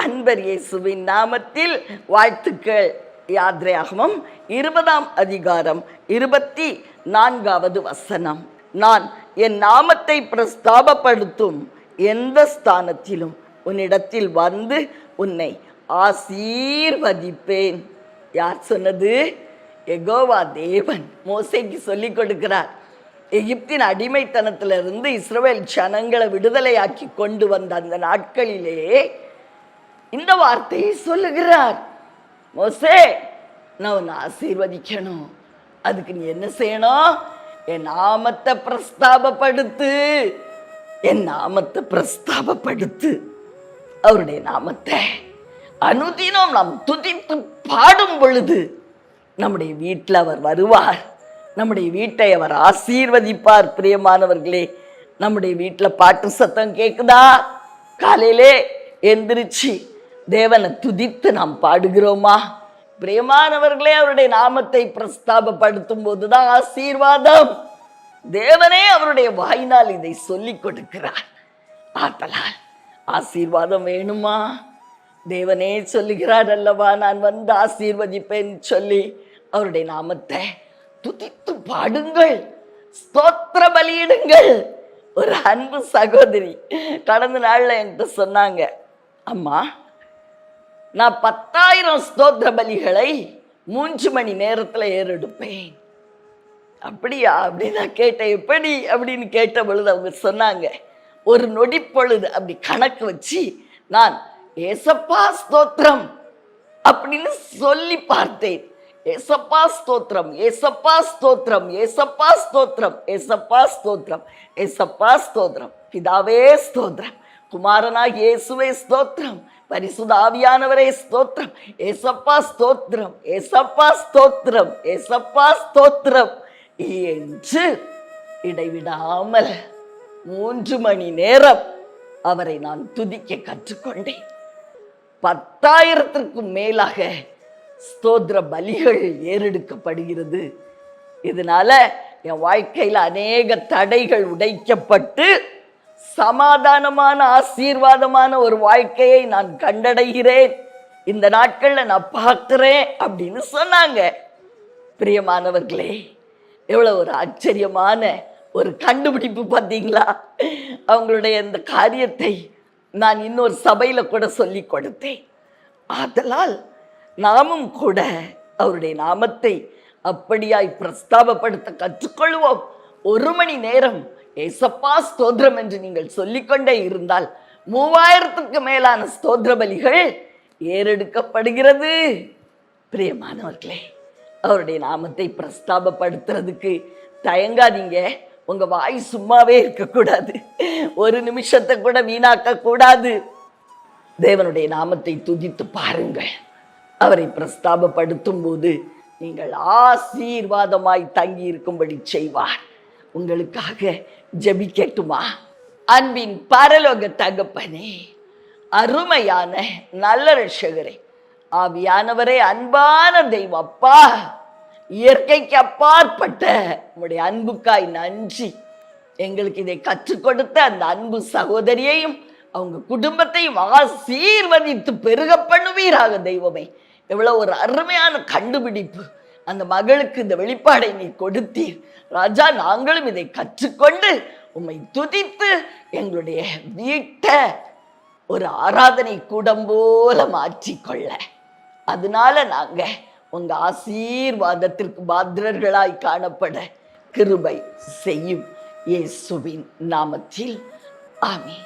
அன்பர் இயேசுவின் நாமத்தில் வாழ்த்துக்கள். யாத்திரையாகமம் 20ஆம் அதிகாரம் 24வது வசனம். நான் என் நாமத்தை பிரஸ்தாபப்படுத்தும் எந்த ஸ்தானத்திலும் உன்னிடத்தில் வந்து உன்னை ஆசீர்வதிப்பேன். யார் சொன்னது? யெகோவா தேவன் மோசேக்கு சொல்லி கொடுக்கிறார். எகிப்தின் அடிமைத்தனத்திலிருந்து இஸ்ரவேல் ஜனங்களை விடுதலையாக்கி கொண்டு வந்த அந்த நாட்களிலே இந்த வார்த்தையை சொல்லுகிறார். மோசே, நான் உன்னை ஆசீர்வதிக்கணும். அதுக்கு நீ என்ன செய்யணும்? என் நாமத்தை பிரஸ்தாபப்படுத்து, என் நாமத்தை பிரஸ்தாபப்படுத்து. அவருடைய நாமத்தை அனுதினம் நாம் துதித்து பாடும் பொழுது நம்முடைய வீட்டில் அவர் வருவார், நம்முடைய வீட்டை அவர் ஆசீர்வதிப்பார். பிரியமானவர்களே, நம்முடைய வீட்டில் பாட்டு சத்தம் கேட்குதா? காலையிலே எந்திரிச்சு தேவனை துதித்து நாம் பாடுகிறோமா? பிரியமானவர்களே, அவருடைய நாமத்தை பிரஸ்தாபப்படுத்தும் போதுதான் ஆசீர்வாதம். தேவனே அவருடைய வாயினால் இதை சொல்லி கொடுக்கிறார். ஆதலால் ஆசீர்வாதம் வேணுமா? தேவனே சொல்லுகிறார் அல்லவா, நான் வந்து ஆசீர்வதிப்பேன் சொல்லி. அவருடைய நாமத்தை துதித்து பாடுங்கள், ஸ்தோத்திர பலியிடுங்கள். ஒரு அன்பு சகோதரி கடந்த நாள்ல என்கிட்ட சொன்னாங்க, அம்மா, நான் 10,000 ஸ்தோத்திர பலிகளை 3 மணி நேரத்துல ஏறெடுப்பேன். அப்படியா அப்படின்னு நான் கேட்டேன். எப்படி அப்படின்னு கேட்ட பொழுது அவங்க சொன்னாங்க, ஒரு நொடி பொழுது அப்படி கணக்கு வச்சு நான் ஏசப்பா ஸ்தோத்திரம் அப்படின்னு சொல்லி பார்த்தேன். ஏசப்பா ஸ்தோத்திரம், ஏசப்பா ஸ்தோத்திரம், ஏசப்பா ஸ்தோத்திரம், ஏசப்பா ஸ்தோத்திரம், ஏசப்பா ஸ்தோத்திரம். பிதாவே ஸ்தோத்திரம், குமாரனாகிய இயேசுவே ஸ்தோத்திரம், பரிசுத்த ஆவியானவரே ஸ்தோத்திரம், ஏசப்பா ஸ்தோத்திரம், ஏசப்பா ஸ்தோத்திரம், ஏசப்பா ஸ்தோத்திரம் என்று இடைவிடாமல் 3 மணி நேரம் அவரை நான் துதிக்க கற்றுக்கொண்டேன். 10,000த்திற்கும் மேலாக ஸ்தோத்திர பலிகள் ஏறெடுக்கப்படுகிறது. இதனால என் வாழ்க்கையில் அநேக தடைகள் உடைக்கப்பட்டு சமாதானமான ஆசீர்வாதமான ஒரு வாழ்க்கையை நான் கண்டடைகிறேன். இந்த நாட்கள்ல நான் பார்க்கிறேன் அப்படின்னு சொன்னாங்க. பிரியமானவர்களே, எவ்வளவு ஒரு ஆச்சரியமான ஒரு கண்டுபிடிப்பு பார்த்தீங்களா? அவங்களுடைய இந்த காரியத்தை நான் இன்னொரு சபையில கூட சொல்லி கொடுத்தேன். ஆதலால் நாமும் கூட அவருடைய நாமத்தை அப்படியாய் பிரஸ்தாபப்படுத்த கற்றுக்கொள்வோம். 1 மணி நேரம் ஏசப்பா ஸ்தோத்திரம் என்று நீங்கள் சொல்லிக்கொண்டே இருந்தால் 3000த்துக்கு மேலான ஸ்தோத்திர பலிகள் ஏறெடுக்கப்படுகிறது. பிரியமானவர்களே, அவருடைய நாமத்தை பிரஸ்தாபப்படுத்துறதுக்கு தயங்காதீங்க. உங்க வாய் சும்மாவே இருக்கக்கூடாது, ஒரு நிமிஷத்தை கூட வீணாக்க கூடாது. தேவனுடைய நாமத்தை துதித்து பாருங்கள். அவரை பிரஸ்தாபப்படுத்தும் போது நீங்கள் ஆசீர்வாதமாய் தங்கி இருக்கும்படி செய்வார். உங்களுக்காக ஜெபிக்கட்டுமா? அன்பின் பரலோக தகப்பனே, அருமையான நல்ல ரட்சகரே, ஆவியானவரே, அன்பான தெய்வம் அப்பா, இயற்கைக்கு அப்பாற்பட்ட உங்களுடைய அன்புக்காய் நன்றி. எங்களுக்கு இதை கற்றுக் கொடுத்த அந்த அன்பு சகோதரியையும் அவங்க குடும்பத்தையும் ஆசீர்வதித்து பெருக பண்ணுவீராக தெய்வமே. எவ்வளவு ஒரு அருமையான கண்டுபிடிப்பு! அந்த மகளுக்கு இந்த வெளிப்பாடை நீ கொடுத்தீர் ராஜா. நாங்களும் இதை கற்றுக்கொண்டு உம்மை துதித்து எங்களுடைய வீட்டை ஒரு ஆராதனை கூடம் போல மாற்றிக்கொள்ள, அதனால நாங்க உங்க ஆசீர்வாதத்திற்கு பாத்திரர்களாய் காணப்பட கிருபை செய்யும். இயேசுவின் நாமத்தில் ஆமென்.